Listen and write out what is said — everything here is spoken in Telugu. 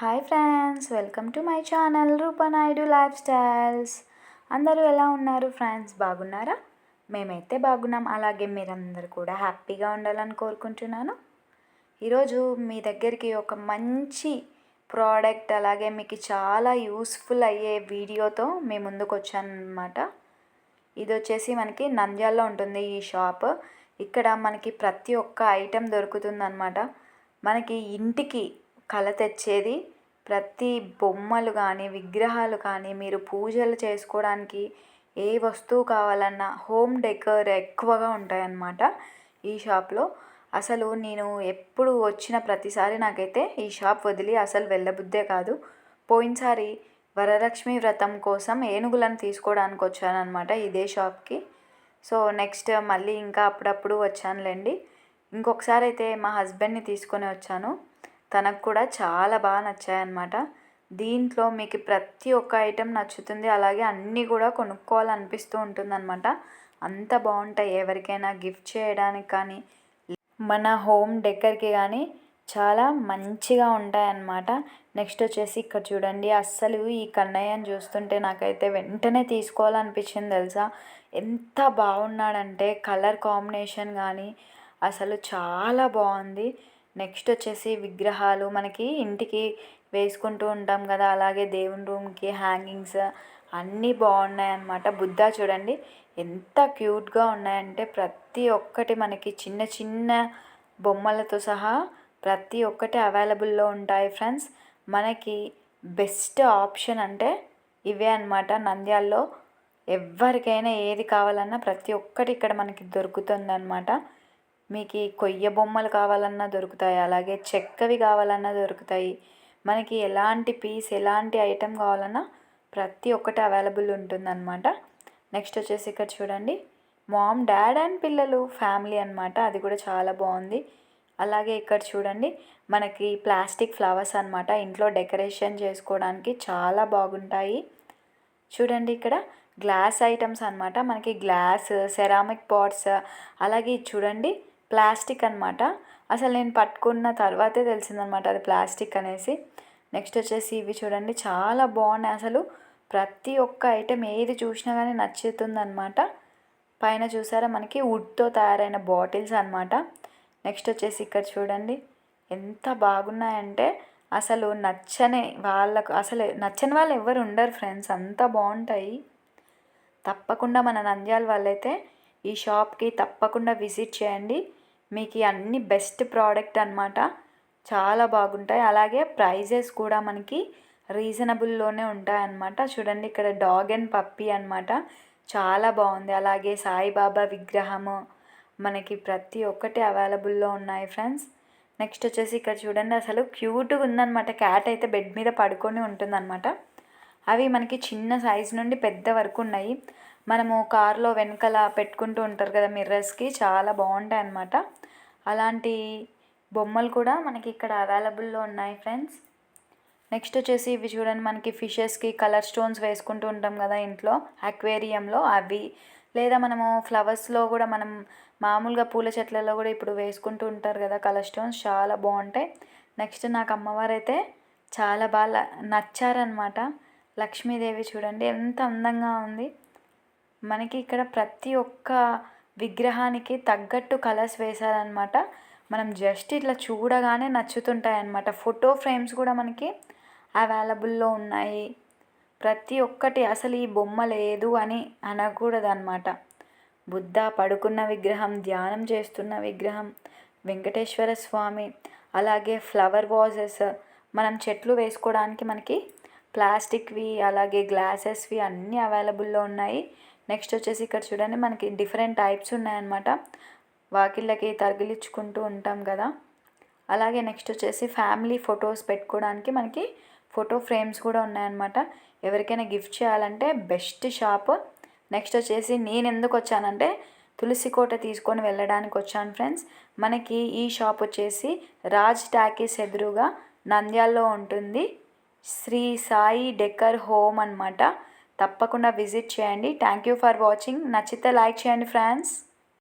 Hi friends, welcome to my channel Rupanayudu lifestyles. అందరూ ఎలా ఉన్నారు ఫ్రెండ్స్? బాగున్నారా? మేమైతే బాగున్నాం. అలాగే మీరందరూ కూడా హ్యాపీగా ఉండాలని కోరుకుంటున్నాను. ఈరోజు మీ దగ్గరికి ఒక మంచి ప్రోడక్ట్, అలాగే మీకు చాలా యూస్ఫుల్ అయ్యే వీడియోతో మీ ముందుకు వచ్చాను అనమాట. ఇది వచ్చేసి మనకి నంద్యాలలో ఉంటుంది ఈ షాప్. ఇక్కడ మనకి ప్రతి ఒక్క ఐటెం దొరుకుతుందన్నమాట. మనకి ఇంటికి కళ తెచ్చేది ప్రతి బొమ్మలు కానీ విగ్రహాలు కానీ మీరు పూజలు చేసుకోవడానికి ఏ వస్తువు కావాలన్నా హోమ్ డెకర్ ఎక్కువగా ఉంటాయన్నమాట ఈ షాప్లో. అసలు నేను ఎప్పుడు వచ్చిన ప్రతిసారి నాకైతే ఈ షాప్ వదిలి అసలు వెళ్ళబుద్దే కాదు. పోయినసారి వరలక్ష్మి వ్రతం కోసం ఏనుగులను తీసుకోవడానికి వచ్చానమాట ఇదే షాప్కి. సో నెక్స్ట్ మళ్ళీ ఇంకా అప్పుడప్పుడు వచ్చానులేండి. ఇంకొకసారి అయితే మా హస్బెండ్ని తీసుకొని వచ్చాను. తనకు కూడా చాలా బాగా నచ్చాయన్నమాట. దీంట్లో మీకు ప్రతి ఒక్క ఐటెం నచ్చుతుంది, అలాగే అన్నీ కూడా కొనుక్కోవాలనిపిస్తూ ఉంటుందన్నమాట. అంత బాగుంటాయి. ఎవరికైనా గిఫ్ట్ చేయడానికి కానీ మన హోమ్ డెకర్కి కానీ చాలా మంచిగా ఉంటాయన్నమాట. నెక్స్ట్ వచ్చేసి ఇక్కడ చూడండి, అస్సలు ఈ కన్నయ్యని చూస్తుంటే నాకైతే వెంటనే తీసుకోవాలనిపించింది తెలుసా. ఎంత బాగున్నాడంటే కలర్ కాంబినేషన్ కానీ అసలు చాలా బాగుంది. నెక్స్ట్ వచ్చేసి విగ్రహాలు మనకి ఇంటికి వేసుకుంటూ ఉంటాం కదా, అలాగే దేవుని రూమ్కి హ్యాంగింగ్స్ అన్నీ బాగున్నాయి అన్నమాట. బుద్ధ చూడండి ఎంత క్యూట్గా ఉన్నాయంటే ప్రతి ఒక్కటి మనకి చిన్న చిన్న బొమ్మలతో సహా ప్రతి ఒక్కటి అవైలబుల్లో ఉంటాయి ఫ్రెండ్స్. మనకి బెస్ట్ ఆప్షన్ అంటే ఇవే అన్నమాట. నంద్యాలలో ఎవరికైనా ఏది కావాలన్నా ప్రతి ఒక్కటి ఇక్కడ మనకి దొరుకుతుందన్నమాట. మీకు కొయ్య బొమ్మలు కావాలన్నా దొరుకుతాయి, అలాగే చెక్కవి కావాలన్నా దొరుకుతాయి. మనకి ఎలాంటి పీస్ ఎలాంటి ఐటెం కావాలన్నా ప్రతి ఒక్కటి అవైలబుల్ ఉంటుందన్నమాట. నెక్స్ట్ వచ్చేసి ఇక్కడ చూడండి, మామ్ డాడ్ అండ్ పిల్లలు ఫ్యామిలీ అనమాట. అది కూడా చాలా బాగుంది. అలాగే ఇక్కడ చూడండి మనకి ప్లాస్టిక్ ఫ్లవర్స్ అనమాట. ఇంట్లో డెకరేషన్ చేసుకోవడానికి చాలా బాగుంటాయి. చూడండి ఇక్కడ గ్లాస్ ఐటమ్స్ అనమాట. మనకి గ్లాస్ సెరామిక్ పాట్స్, అలాగే చూడండి ప్లాస్టిక్ అనమాట. అసలు నేను పట్టుకున్న తర్వాతే తెలిసిందనమాట అది ప్లాస్టిక్ అనేసి. నెక్స్ట్ వచ్చేసి ఇవి చూడండి చాలా బాగున్నాయి. అసలు ప్రతి ఒక్క ఐటెం ఏది చూసినా కానీ నచ్చుతుందనమాట. పైన చూసారా మనకి వుడ్తో తయారైన బాటిల్స్ అనమాట. నెక్స్ట్ వచ్చేసి ఇక్కడ చూడండి ఎంత బాగున్నాయంటే అసలు నచ్చని వాళ్ళు ఎవరు ఉండరు ఫ్రెండ్స్, అంత బాగుంటాయి. తప్పకుండా మన నంద్యాల వాళ్ళైతే ఈ షాప్కి తప్పకుండా విజిట్ చేయండి. మీకు అన్ని బెస్ట్ ప్రోడక్ట్ అనమాట. చాలా బాగుంటాయి. అలాగే ప్రైజెస్ కూడా మనకి రీజనబుల్లోనే ఉంటాయన్నమాట. చూడండి ఇక్కడ డాగ్ అండ్ పప్పీ అనమాట. చాలా బాగుంది. అలాగే సాయిబాబా విగ్రహము మనకి ప్రతి ఒక్కటి అవైలబుల్లో ఉన్నాయి ఫ్రెండ్స్. నెక్స్ట్ వచ్చేసి ఇక్కడ చూడండి అసలు క్యూట్గా ఉందన్నమాట. క్యాట్ అయితే బెడ్ మీద పడుకొని ఉంటుందన్నమాట. అవి మనకి చిన్న సైజు నుండి పెద్ద వరకు ఉన్నాయి. మనము కార్లో వెనకాల పెట్టుకుంటూ ఉంటారు కదా మిర్రర్స్కి, చాలా బాగుంటాయి అన్నమాట. అలాంటి బొమ్మలు కూడా మనకి ఇక్కడ అవైలబుల్లో ఉన్నాయి ఫ్రెండ్స్. నెక్స్ట్ వచ్చేసి ఇవి చూడండి మనకి ఫిషెస్కి కలర్ స్టోన్స్ వేసుకుంటూ ఉంటాం కదా ఇంట్లో అక్వేరియంలో, అవి లేదా మనము ఫ్లవర్స్లో కూడా మనం మామూలుగా పూల చెట్లలో కూడా ఇప్పుడు వేసుకుంటూ ఉంటారు కదా కలర్ స్టోన్స్, చాలా బాగుంటాయి. నెక్స్ట్ నాకు అమ్మవారు అయితే చాలా బాగా నచ్చారనమాట. లక్ష్మీదేవి చూడండి ఎంత అందంగా ఉంది. మనకి ఇక్కడ ప్రతి ఒక్క విగ్రహానికి తగ్గట్టు కలర్స్ వేశారనమాట. మనం జస్ట్ ఇట్లా చూడగానే నచ్చుతుంటాయి అన్నమాట. ఫోటో ఫ్రేమ్స్ కూడా మనకి అవైలబుల్లో ఉన్నాయి. ప్రతి ఒక్కటి అసలు ఈ బొమ్మ లేదు అని అనకూడదు అనమాట. బుద్ధ పడుకున్న విగ్రహం, ధ్యానం చేస్తున్న విగ్రహం, వెంకటేశ్వర స్వామి, అలాగే ఫ్లవర్ వాజెస్, మనం చెట్లు వేసుకోవడానికి మనకి ప్లాస్టిక్వి అలాగే గ్లాసెస్వి అన్నీ అవైలబుల్లో ఉన్నాయి. నెక్స్ట్ వచ్చేసి ఇక్కడ చూడండి మనకి డిఫరెంట్ టైప్స్ ఉన్నాయన్నమాట. వాకిళ్ళకి తగిలించుకుంటూ ఉంటాం కదా, అలాగే నెక్స్ట్ వచ్చేసి ఫ్యామిలీ ఫొటోస్ పెట్టుకోవడానికి మనకి ఫోటో ఫ్రేమ్స్ కూడా ఉన్నాయన్నమాట. ఎవరికైనా గిఫ్ట్ చేయాలంటే బెస్ట్ షాప్. నెక్స్ట్ వచ్చేసి నేను ఎందుకు వచ్చానంటే తులసికోట తీసుకొని వెళ్ళడానికి వచ్చాను ఫ్రెండ్స్. మనకి ఈ షాప్ వచ్చేసి రాజ్ టాకీస్ ఎదురుగా నంద్యాలలో ఉంటుంది. శ్రీ సాయి డెకర్ హోమ్ అనమాట. తప్పకుండా విజిట్ చేయండి. Thank you for watching. నచ్చితే లైక్ చేయండి ఫ్రెండ్స్.